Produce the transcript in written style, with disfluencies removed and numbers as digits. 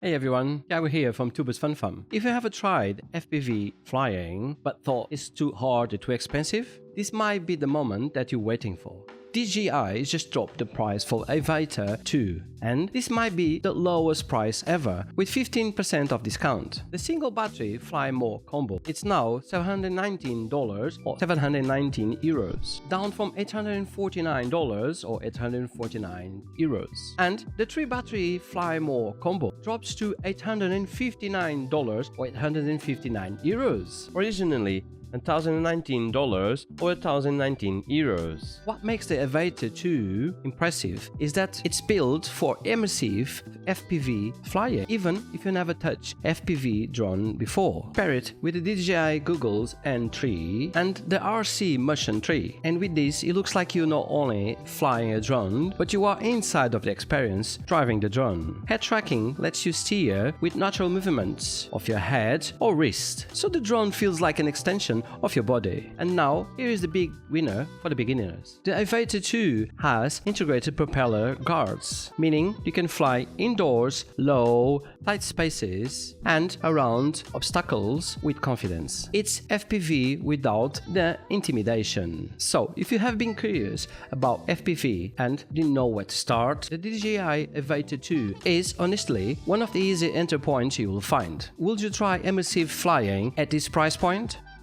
Hey everyone, Gary here from Tuber's FunFam. If you haven't tried FPV flying but thought it's too hard or too expensive, this might be the moment that you're waiting for. DJI just dropped the price for Avata 2, and this might be the lowest price ever, with 15% of discount. The single battery fly more combo, it's now $719 or 719 euros, down from $849 or 849 euros. And the 3 battery fly more combo drops to $859 or 859 euros. Originally $1,019 or 1,019 euros. What makes the Avata 2 impressive is that it's built for immersive FPV flying, even if you never touched FPV drone before. Pair it with the DJI Google's N3 and the RC Motion 3, and with this it looks like you're not only flying a drone, but you are inside of the experience driving the drone. Head tracking lets you steer with natural movements of your head or wrist, so the drone feels like an extension of your body. And now, here is the big winner for the beginners. The Avata 2 has integrated propeller guards, meaning you can fly indoors, low, tight spaces, and around obstacles with confidence. It's FPV without the intimidation. So, if you have been curious about FPV and didn't know where to start, the DJI Avata 2 is honestly one of the easy entry points you will find. Would you try immersive flying at this price point?